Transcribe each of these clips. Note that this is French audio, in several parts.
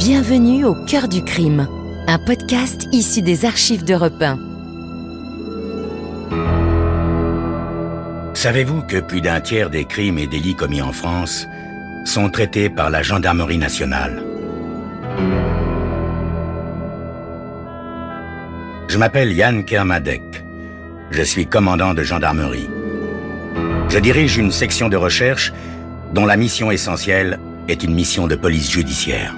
Bienvenue au cœur du crime, un podcast issu des archives d'Europe 1. Savez-vous que plus d'un tiers des crimes et délits commis en France sont traités par la gendarmerie nationale? Je m'appelle Yann Kermadec. Je suis commandant de gendarmerie. Je dirige une section de recherche dont la mission essentielle est une mission de police judiciaire.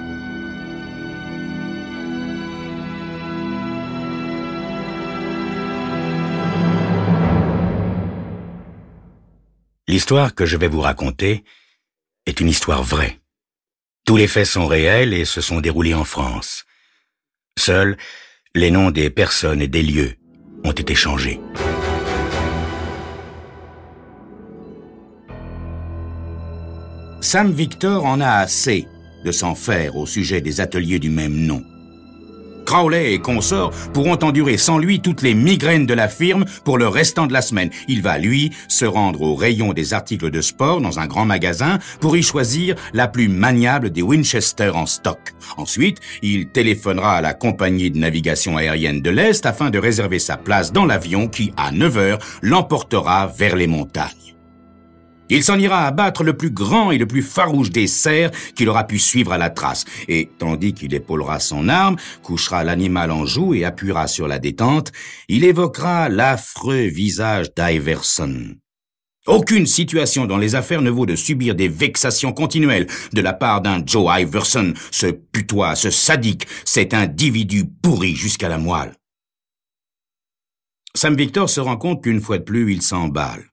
L'histoire que je vais vous raconter est une histoire vraie. Tous les faits sont réels et se sont déroulés en France. Seuls, les noms des personnes et des lieux ont été changés. Sam Victor en a assez de s'en faire au sujet des ateliers du même nom. Crowley et consorts pourront endurer sans lui toutes les migraines de la firme pour le restant de la semaine. Il va, lui, se rendre au rayon des articles de sport dans un grand magasin pour y choisir la plus maniable des Winchester en stock. Ensuite, il téléphonera à la compagnie de navigation aérienne de l'Est afin de réserver sa place dans l'avion qui, à 9h, l'emportera vers les montagnes. Il s'en ira abattre le plus grand et le plus farouche des cerfs qu'il aura pu suivre à la trace. Et, tandis qu'il épaulera son arme, couchera l'animal en joue et appuiera sur la détente, il évoquera l'affreux visage d'Iverson. Aucune situation dans les affaires ne vaut de subir des vexations continuelles de la part d'un Joe Iverson, ce putois, ce sadique, cet individu pourri jusqu'à la moelle. Sam Victor se rend compte qu'une fois de plus, il s'emballe.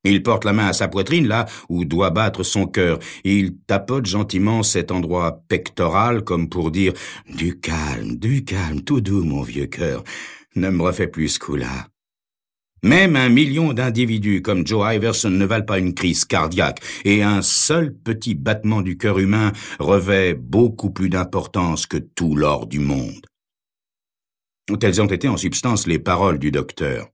Il porte la main à sa poitrine, là où doit battre son cœur, et il tapote gentiment cet endroit pectoral comme pour dire « Du calme, tout doux, mon vieux cœur, ne me refais plus ce coup-là. » Même 1 million d'individus comme Joe Iverson ne valent pas une crise cardiaque, et un seul petit battement du cœur humain revêt beaucoup plus d'importance que tout l'or du monde. Telles ont été en substance les paroles du docteur.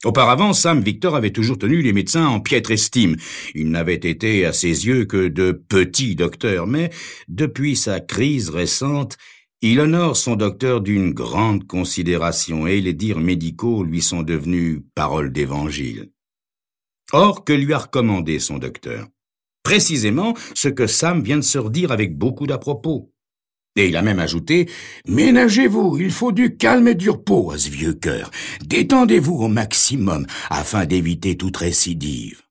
Auparavant, Sam Victor avait toujours tenu les médecins en piètre estime. Il n'avait été à ses yeux que de petits docteurs, mais depuis sa crise récente, il honore son docteur d'une grande considération et les dires médicaux lui sont devenus paroles d'évangile. Or, que lui a recommandé son docteur? Précisément ce que Sam vient de se redire avec beaucoup d'à-propos. Et il a même ajouté « Ménagez-vous, il faut du calme et du repos à ce vieux cœur. Détendez-vous au maximum afin d'éviter toute récidive. »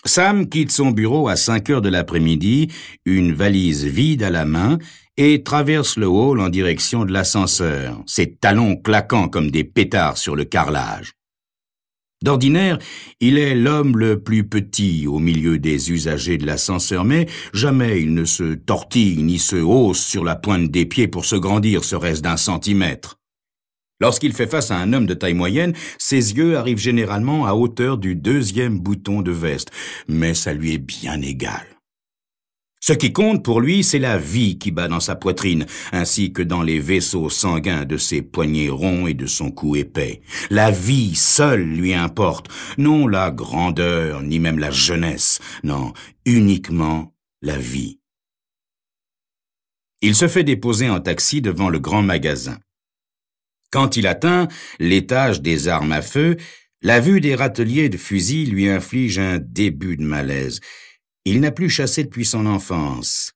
Sam quitte son bureau à 5h de l'après-midi, une valise vide à la main, et traverse le hall en direction de l'ascenseur, ses talons claquant comme des pétards sur le carrelage. D'ordinaire, il est l'homme le plus petit au milieu des usagers de l'ascenseur, mais jamais il ne se tortille ni se hausse sur la pointe des pieds pour se grandir, serait-ce d'1 centimètre. Lorsqu'il fait face à un homme de taille moyenne, ses yeux arrivent généralement à hauteur du 2e bouton de veste, mais ça lui est bien égal. Ce qui compte pour lui, c'est la vie qui bat dans sa poitrine, ainsi que dans les vaisseaux sanguins de ses poignets ronds et de son cou épais. La vie seule lui importe, non la grandeur, ni même la jeunesse, non, uniquement la vie. Il se fait déposer en taxi devant le grand magasin. Quand il atteint l'étage des armes à feu, la vue des râteliers de fusils lui inflige un début de malaise. Il n'a plus chassé depuis son enfance.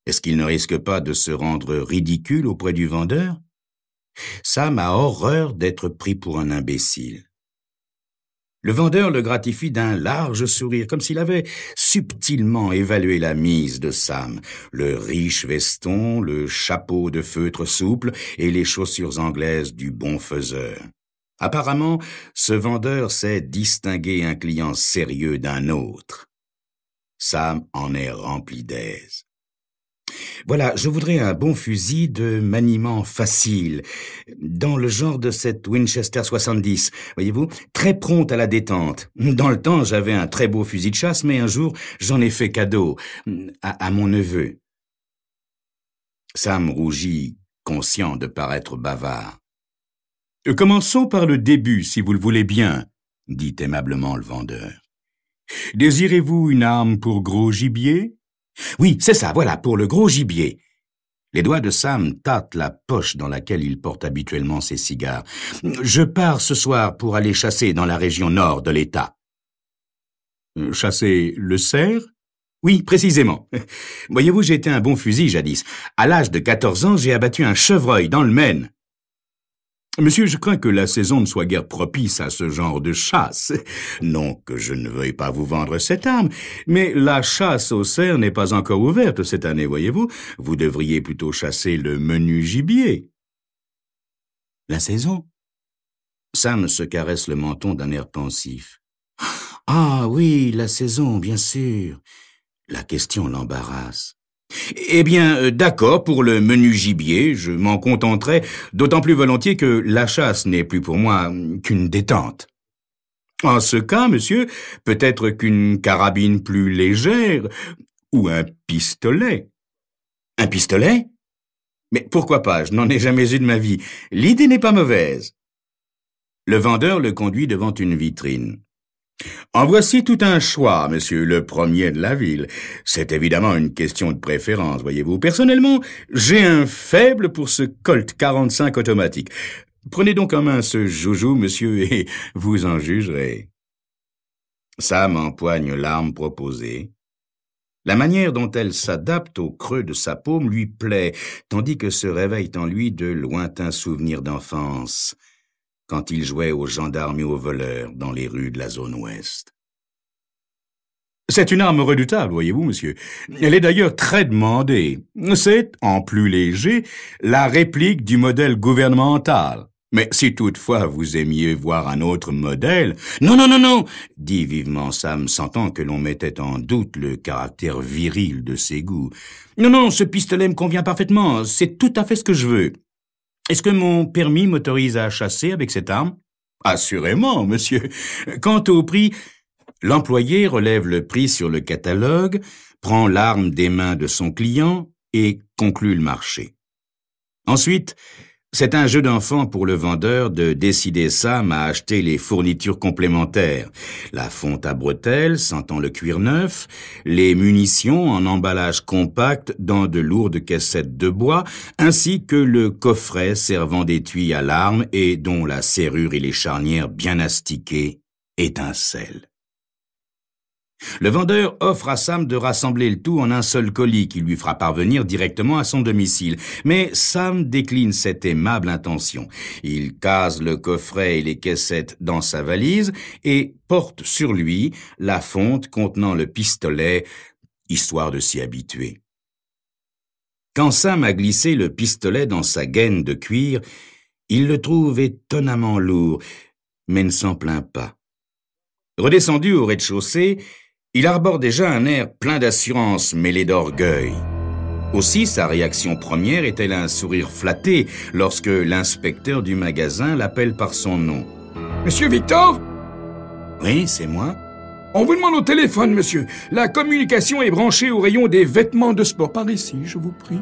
Est-ce qu'il ne risque pas de se rendre ridicule auprès du vendeur? Sam a horreur d'être pris pour un imbécile. Le vendeur le gratifie d'un large sourire, comme s'il avait subtilement évalué la mise de Sam. Le riche veston, le chapeau de feutre souple et les chaussures anglaises du bon faiseur. Apparemment, ce vendeur sait distinguer un client sérieux d'un autre. Sam en est rempli d'aise. Voilà, je voudrais un bon fusil de maniement facile, dans le genre de cette Winchester 70, voyez-vous, très prompte à la détente. Dans le temps, j'avais un très beau fusil de chasse, mais un jour, j'en ai fait cadeau à mon neveu. Sam rougit, conscient de paraître bavard. « Commençons par le début, si vous le voulez bien, » dit aimablement le vendeur. « Désirez-vous une arme pour gros gibier ? Oui, c'est ça, voilà, pour le gros gibier. Les doigts de Sam tâtent la poche dans laquelle il porte habituellement ses cigares. Je pars ce soir pour aller chasser dans la région nord de l'État. Chasser le cerf? Oui, précisément. Voyez-vous, j'ai été un bon fusil jadis. À l'âge de 14 ans, j'ai abattu un chevreuil dans le Maine. Monsieur, je crains que la saison ne soit guère propice à ce genre de chasse. Non que je ne veuille pas vous vendre cette arme, mais la chasse au cerf n'est pas encore ouverte cette année, voyez-vous. Vous devriez plutôt chasser le menu gibier. La saison? Sam se caresse le menton d'un air pensif. Ah oui, la saison, bien sûr. La question l'embarrasse. Eh bien, d'accord, pour le menu gibier, je m'en contenterai, d'autant plus volontiers que la chasse n'est plus pour moi qu'une détente. En ce cas, monsieur, peut-être qu'une carabine plus légère, ou un pistolet. Un pistolet? Mais pourquoi pas, je n'en ai jamais eu de ma vie. L'idée n'est pas mauvaise. Le vendeur le conduit devant une vitrine. En voici tout un choix, monsieur, le premier de la ville. C'est évidemment une question de préférence, voyez-vous. Personnellement, j'ai un faible pour ce Colt 45 automatique. Prenez donc en main ce joujou, monsieur, et vous en jugerez. Sam empoigne l'arme proposée. La manière dont elle s'adapte au creux de sa paume lui plaît, tandis que se réveillent en lui de lointains souvenirs d'enfance, quand il jouait aux gendarmes et aux voleurs dans les rues de la zone ouest. C'est une arme redoutable, voyez-vous, monsieur. Elle est d'ailleurs très demandée. C'est, en plus léger, la réplique du modèle gouvernemental. Mais si toutefois vous aimiez voir un autre modèle... Non, dit vivement Sam, sentant que l'on mettait en doute le caractère viril de ses goûts. Non, ce pistolet me convient parfaitement, c'est tout à fait ce que je veux. Est-ce que mon permis m'autorise à chasser avec cette arme? Assurément, monsieur. Quant au prix, l'employé relève le prix sur le catalogue, prend l'arme des mains de son client et conclut le marché. Ensuite, c'est un jeu d'enfant pour le vendeur de décider Sam à acheter les fournitures complémentaires. La fonte à bretelles sentant le cuir neuf, les munitions en emballage compact dans de lourdes caissettes de bois, ainsi que le coffret servant d'étui à l'arme et dont la serrure et les charnières bien astiquées étincellent. Le vendeur offre à Sam de rassembler le tout en un seul colis qui lui fera parvenir directement à son domicile. Mais Sam décline cette aimable intention. Il case le coffret et les caissettes dans sa valise et porte sur lui la fonte contenant le pistolet, histoire de s'y habituer. Quand Sam a glissé le pistolet dans sa gaine de cuir, il le trouve étonnamment lourd, mais ne s'en plaint pas. Redescendu au rez-de-chaussée, il arbore déjà un air plein d'assurance mêlé d'orgueil. Aussi, sa réaction première est-elle un sourire flatté lorsque l'inspecteur du magasin l'appelle par son nom. « Monsieur Victor ?» ?»« Oui, c'est moi. »« On vous demande au téléphone, monsieur. La communication est branchée au rayon des vêtements de sport. Par ici, je vous prie. »«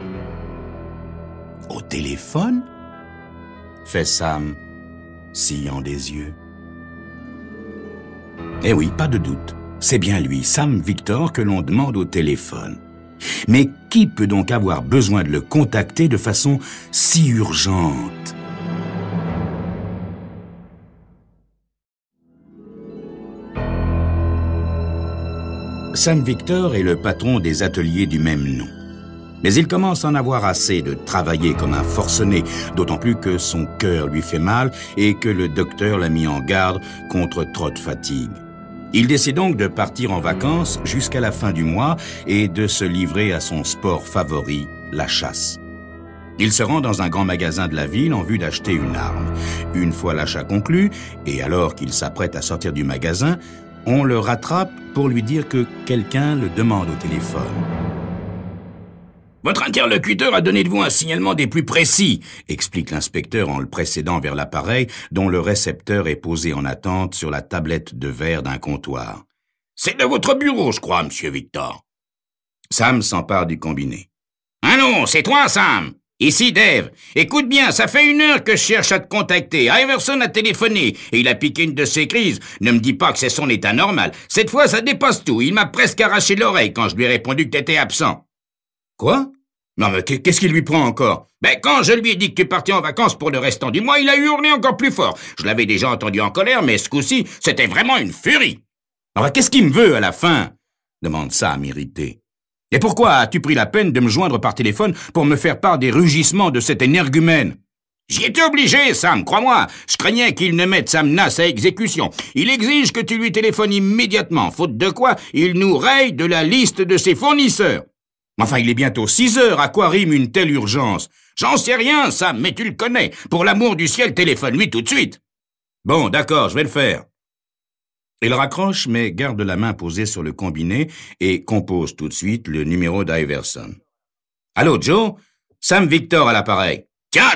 Au téléphone ?» fait Sam, sillant des yeux. Eh oui, pas de doute. C'est bien lui, Sam Victor, que l'on demande au téléphone. Mais qui peut donc avoir besoin de le contacter de façon si urgente? Sam Victor est le patron des ateliers du même nom. Mais il commence à en avoir assez de travailler comme un forcené, d'autant plus que son cœur lui fait mal et que le docteur l'a mis en garde contre trop de fatigue. Il décide donc de partir en vacances jusqu'à la fin du mois et de se livrer à son sport favori, la chasse. Il se rend dans un grand magasin de la ville en vue d'acheter une arme. Une fois l'achat conclu, et alors qu'il s'apprête à sortir du magasin, on le rattrape pour lui dire que quelqu'un le demande au téléphone. « Votre interlocuteur a donné de vous un signalement des plus précis », explique l'inspecteur en le précédant vers l'appareil dont le récepteur est posé en attente sur la tablette de verre d'un comptoir. « C'est de votre bureau, je crois, monsieur Victor. » Sam s'empare du combiné. « Ah non, c'est toi, Sam !» Ici Dave. Écoute bien, ça fait 1 heure que je cherche à te contacter. Iverson a téléphoné et il a piqué une de ses crises. Ne me dis pas que c'est son état normal. Cette fois, ça dépasse tout. Il m'a presque arraché l'oreille quand je lui ai répondu que t'étais absent. Quoi? Non mais qu'est-ce qui lui prend encore? Ben quand je lui ai dit que tu partais en vacances pour le restant du mois, il a hurlé encore plus fort. Je l'avais déjà entendu en colère, mais ce coup-ci, c'était vraiment une furie. Alors qu'est-ce qu'il me veut à la fin? Demande Sam irrité. Et pourquoi as-tu pris la peine de me joindre par téléphone pour me faire part des rugissements de cet énergumène? J'y étais obligé, Sam, crois-moi. Je craignais qu'il ne mette sa menace à exécution. Il exige que tu lui téléphones immédiatement, faute de quoi il nous raye de la liste de ses fournisseurs. Enfin, il est bientôt 6 heures, à quoi rime une telle urgence? J'en sais rien, Sam, mais tu le connais. Pour l'amour du ciel, téléphone-lui tout de suite. Bon, d'accord, je vais le faire. Il raccroche, mais garde la main posée sur le combiné et compose tout de suite le numéro d'Iverson. Allô, Joe? Sam Victor à l'appareil.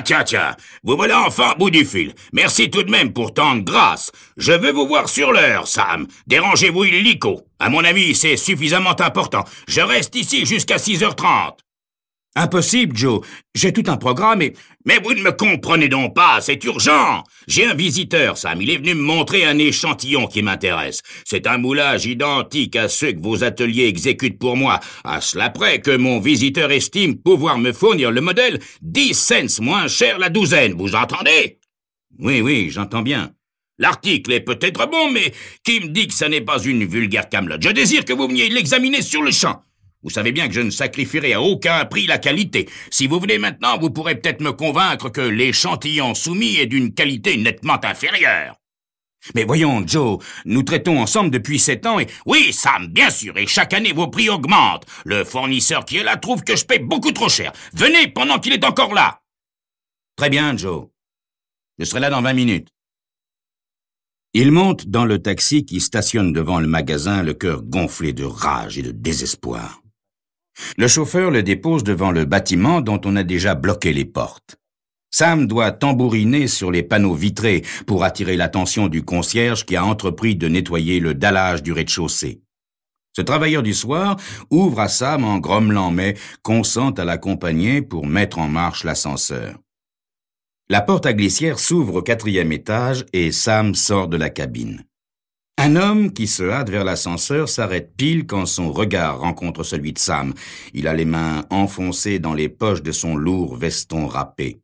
Tiens, vous voilà enfin au bout du fil. Merci tout de même pour tant de grâce. Je veux vous voir sur l'heure, Sam. Dérangez-vous illico. À mon avis, c'est suffisamment important. Je reste ici jusqu'à 6h30. Impossible, Joe. J'ai tout un programme et... Mais vous ne me comprenez donc pas, c'est urgent. J'ai un visiteur, Sam. Il est venu me montrer un échantillon qui m'intéresse. C'est un moulage identique à ceux que vos ateliers exécutent pour moi. À cela près que mon visiteur estime pouvoir me fournir le modèle 10 cents moins cher la douzaine. Vous entendez? Oui, j'entends bien. L'article est peut-être bon, mais qui me dit que ça n'est pas une vulgaire camelote? Je désire que vous veniez l'examiner sur le champ. Vous savez bien que je ne sacrifierai à aucun prix la qualité. Si vous venez maintenant, vous pourrez peut-être me convaincre que l'échantillon soumis est d'une qualité nettement inférieure. Mais voyons, Joe, nous traitons ensemble depuis 7 ans et... Oui, Sam, bien sûr, et chaque année vos prix augmentent. Le fournisseur qui est là trouve que je paie beaucoup trop cher. Venez pendant qu'il est encore là. Très bien, Joe. Je serai là dans 20 minutes. Il monte dans le taxi qui stationne devant le magasin, le cœur gonflé de rage et de désespoir. Le chauffeur le dépose devant le bâtiment dont on a déjà bloqué les portes. Sam doit tambouriner sur les panneaux vitrés pour attirer l'attention du concierge qui a entrepris de nettoyer le dallage du rez-de-chaussée. Ce travailleur du soir ouvre à Sam en grommelant mais consent à l'accompagner pour mettre en marche l'ascenseur. La porte à glissière s'ouvre au 4e étage et Sam sort de la cabine. Un homme qui se hâte vers l'ascenseur s'arrête pile quand son regard rencontre celui de Sam. Il a les mains enfoncées dans les poches de son lourd veston râpé.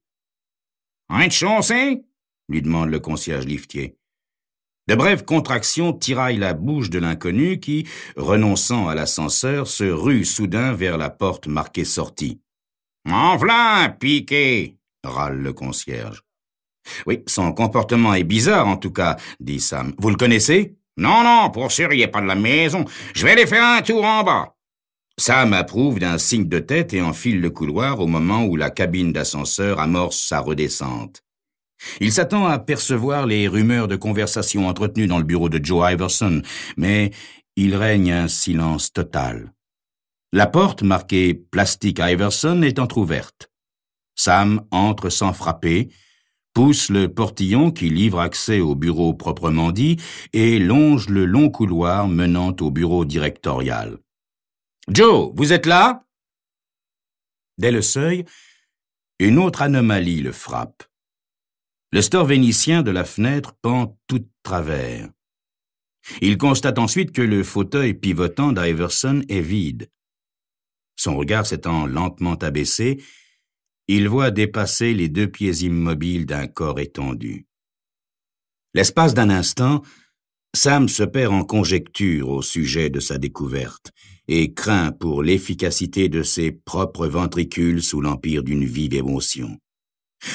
« Rez-de-chaussée » lui demande le concierge liftier. De brèves contractions tiraillent la bouche de l'inconnu qui, renonçant à l'ascenseur, se rue soudain vers la porte marquée sortie. « En v'là, piqué !» râle le concierge. « Oui, son comportement est bizarre en tout cas, dit Sam. Vous le connaissez? » « Non, pour sûr, il n'est pas de la maison. Je vais aller faire un tour en bas. » Sam approuve d'un signe de tête et enfile le couloir au moment où la cabine d'ascenseur amorce sa redescente. Il s'attend à percevoir les rumeurs de conversation entretenues dans le bureau de Joe Iverson, mais il règne un silence total. La porte marquée « Plastic Iverson » est entr'ouverte. Sam entre sans frapper, pousse le portillon qui livre accès au bureau proprement dit et longe le long couloir menant au bureau directorial. « Joe, vous êtes là ?» Dès le seuil, une autre anomalie le frappe. Le store vénitien de la fenêtre pend tout de travers. Il constate ensuite que le fauteuil pivotant d'Iverson est vide. Son regard s'étant lentement abaissé, il voit dépasser les 2 pieds immobiles d'un corps étendu. L'espace d'un instant, Sam se perd en conjectures au sujet de sa découverte et craint pour l'efficacité de ses propres ventricules sous l'empire d'une vive émotion.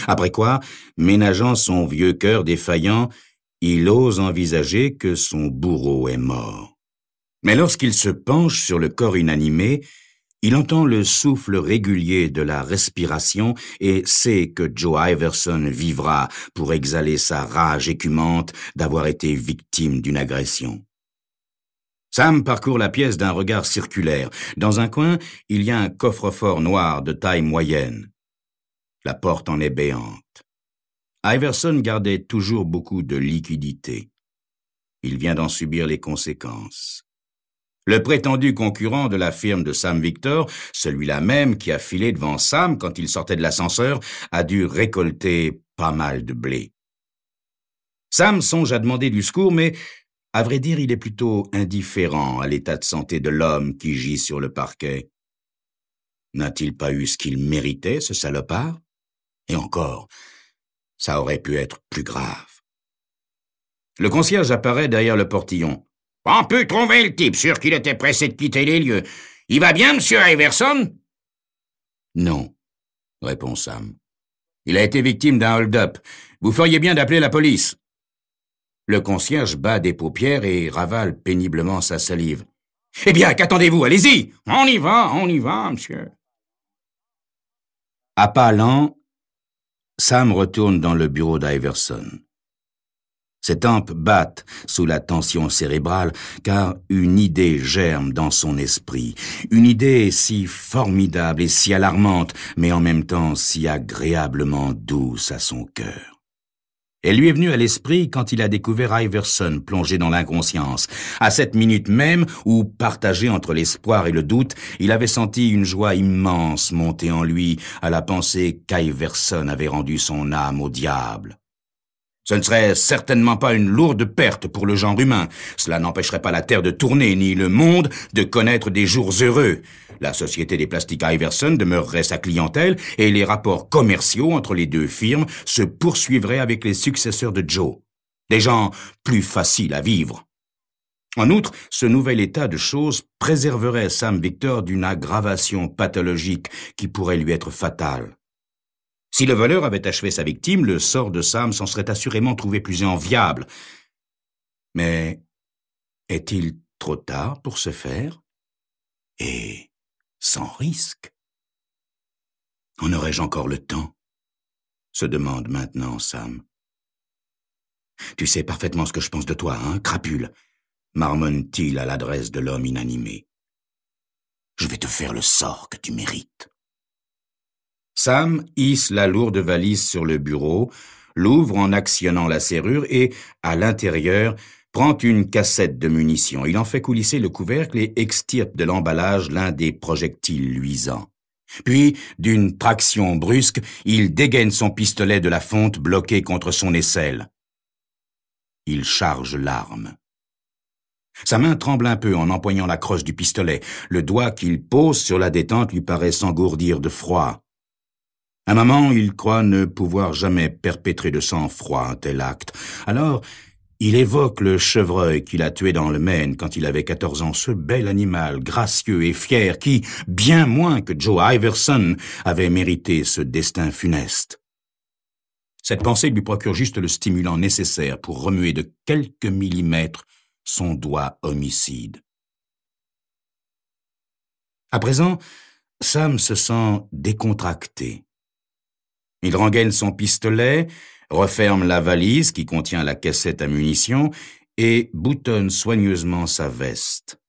Après quoi, ménageant son vieux cœur défaillant, il ose envisager que son bourreau est mort. Mais lorsqu'il se penche sur le corps inanimé, il entend le souffle régulier de la respiration et sait que Joe Iverson vivra pour exhaler sa rage écumante d'avoir été victime d'une agression. Sam parcourt la pièce d'un regard circulaire. Dans un coin, il y a un coffre-fort noir de taille moyenne. La porte en est béante. Iverson gardait toujours beaucoup de liquidité. Il vient d'en subir les conséquences. Le prétendu concurrent de la firme de Sam Victor, celui-là même qui a filé devant Sam quand il sortait de l'ascenseur, a dû récolter pas mal de blé. Sam songe à demander du secours, mais à vrai dire, il est plutôt indifférent à l'état de santé de l'homme qui gît sur le parquet. N'a-t-il pas eu ce qu'il méritait, ce salopard? Et encore, ça aurait pu être plus grave. Le concierge apparaît derrière le portillon. « On peut trouver le type, sûr qu'il était pressé de quitter les lieux. Il va bien, monsieur Iverson ?»« Non, » répond Sam. « Il a été victime d'un hold-up. Vous feriez bien d'appeler la police. » Le concierge bat des paupières et ravale péniblement sa salive. « Eh bien, qu'attendez-vous? Allez-y! On y va, monsieur. » À pas lents, Sam retourne dans le bureau d'Iverson. Ses tempes battent sous la tension cérébrale, car une idée germe dans son esprit. Une idée si formidable et si alarmante, mais en même temps si agréablement douce à son cœur. Elle lui est venue à l'esprit quand il a découvert Iverson plongé dans l'inconscience, à cette minute même où, partagé entre l'espoir et le doute, il avait senti une joie immense monter en lui à la pensée qu'Iverson avait rendu son âme au diable. Ce ne serait certainement pas une lourde perte pour le genre humain. Cela n'empêcherait pas la Terre de tourner, ni le monde de connaître des jours heureux. La société des plastiques Iverson demeurerait sa clientèle et les rapports commerciaux entre les deux firmes se poursuivraient avec les successeurs de Joe. Des gens plus faciles à vivre. En outre, ce nouvel état de choses préserverait Sam Victor d'une aggravation pathologique qui pourrait lui être fatale. Si le voleur avait achevé sa victime, le sort de Sam s'en serait assurément trouvé plus enviable. Mais est-il trop tard pour se faire? Et sans risque? En aurais-je encore le temps? Se demande maintenant Sam. Tu sais parfaitement ce que je pense de toi, hein, crapule? Marmonne-t-il à l'adresse de l'homme inanimé. Je vais te faire le sort que tu mérites. Sam hisse la lourde valise sur le bureau, l'ouvre en actionnant la serrure et, à l'intérieur, prend une cassette de munitions. Il en fait coulisser le couvercle et extirpe de l'emballage l'un des projectiles luisants. Puis, d'une traction brusque, il dégaine son pistolet de la fonte bloqué contre son aisselle. Il charge l'arme. Sa main tremble un peu en empoignant la crosse du pistolet. Le doigt qu'il pose sur la détente lui paraît s'engourdir de froid. Un moment, il croit ne pouvoir jamais perpétrer de sang-froid un tel acte. Alors, il évoque le chevreuil qu'il a tué dans le Maine quand il avait 14 ans, ce bel animal gracieux et fier qui, bien moins que Joe Iverson, avait mérité ce destin funeste. Cette pensée lui procure juste le stimulant nécessaire pour remuer de quelques millimètres son doigt homicide. À présent, Sam se sent décontracté. Il rengaine son pistolet, referme la valise qui contient la cassette à munitions et boutonne soigneusement sa veste.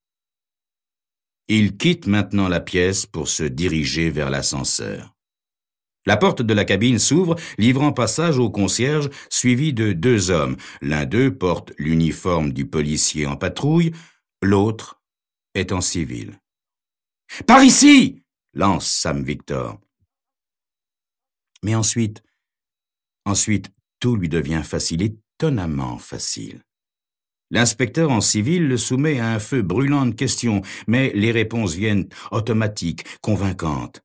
Il quitte maintenant la pièce pour se diriger vers l'ascenseur. La porte de la cabine s'ouvre, livrant passage au concierge suivi de 2 hommes. L'un d'eux porte l'uniforme du policier en patrouille, l'autre est en civil. « Par ici !» lance Sam Victor. Mais ensuite, tout lui devient facile, étonnamment facile. L'inspecteur en civil le soumet à un feu brûlant de questions, mais les réponses viennent automatiques, convaincantes.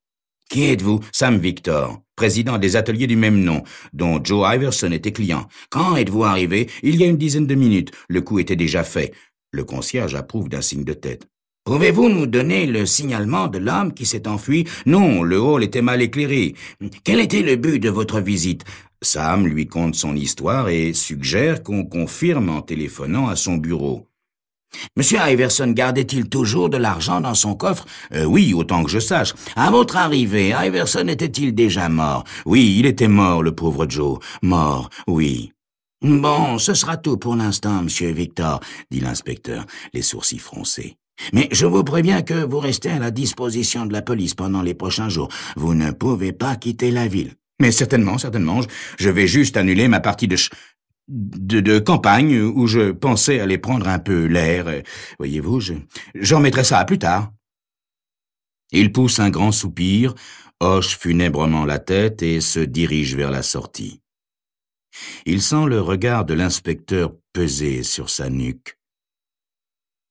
« Qui êtes-vous? Sam Victor, président des ateliers du même nom, dont Joe Iverson était client. Quand êtes-vous arrivé? Il y a une dizaine de minutes. Le coup était déjà fait. » Le concierge approuve d'un signe de tête. « Pouvez-vous nous donner le signalement de l'homme qui s'est enfui? » « Non, le hall était mal éclairé. »« Quel était le but de votre visite? » Sam lui conte son histoire et suggère qu'on confirme en téléphonant à son bureau. « Monsieur Iverson gardait-il toujours de l'argent dans son coffre? » Oui, autant que je sache. « À votre arrivée, Iverson était-il déjà mort? » Oui, il était mort, le pauvre Joe. Mort, oui. « Bon, ce sera tout pour l'instant, monsieur Victor, » dit l'inspecteur, les sourcils froncés. « Mais je vous préviens que vous restez à la disposition de la police pendant les prochains jours. Vous ne pouvez pas quitter la ville. »« Mais certainement, je vais juste annuler ma partie de de campagne où je pensais aller prendre un peu l'air. Voyez-vous, j'en remettrai ça à plus tard. » Il pousse un grand soupir, hoche funèbrement la tête et se dirige vers la sortie. Il sent le regard de l'inspecteur peser sur sa nuque.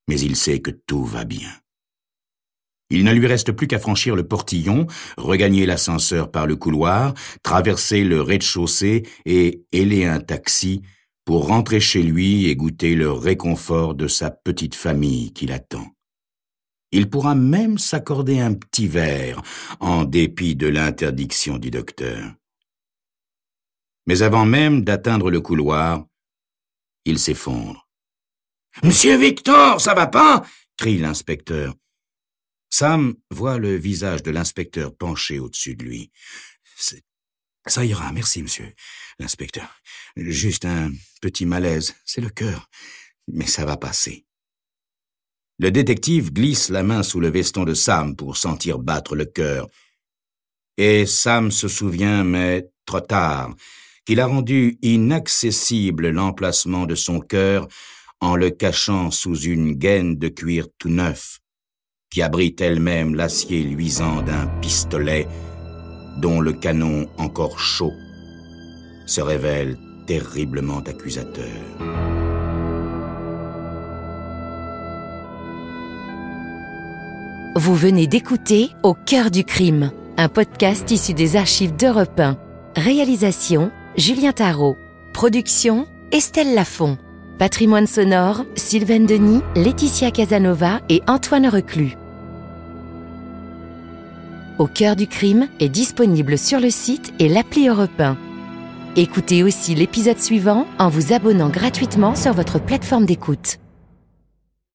Mais il sait que tout va bien. Il ne lui reste plus qu'à franchir le portillon, regagner l'ascenseur par le couloir, traverser le rez-de-chaussée et héler un taxi pour rentrer chez lui et goûter le réconfort de sa petite famille qui l'attend. Il pourra même s'accorder un petit verre, en dépit de l'interdiction du docteur. Mais avant même d'atteindre le couloir, il s'effondre. « Monsieur Victor, ça va pas ?» crie l'inspecteur. Sam voit le visage de l'inspecteur penché au-dessus de lui. « Ça ira, merci, monsieur l'inspecteur. Juste un petit malaise, c'est le cœur, mais ça va passer. » Le détective glisse la main sous le veston de Sam pour sentir battre le cœur. Et Sam se souvient, mais trop tard, qu'il a rendu inaccessible l'emplacement de son cœur en le cachant sous une gaine de cuir tout neuf, qui abrite elle-même l'acier luisant d'un pistolet dont le canon encore chaud se révèle terriblement accusateur. Vous venez d'écouter Au cœur du crime, un podcast issu des archives d'Europe 1. Réalisation, Julien Tarot. Production, Estelle Lafont. Patrimoine sonore, Sylvaine Denis, Laetitia Casanova et Antoine Reclus. Au cœur du crime est disponible sur le site et l'appli Europe 1. Écoutez aussi l'épisode suivant en vous abonnant gratuitement sur votre plateforme d'écoute.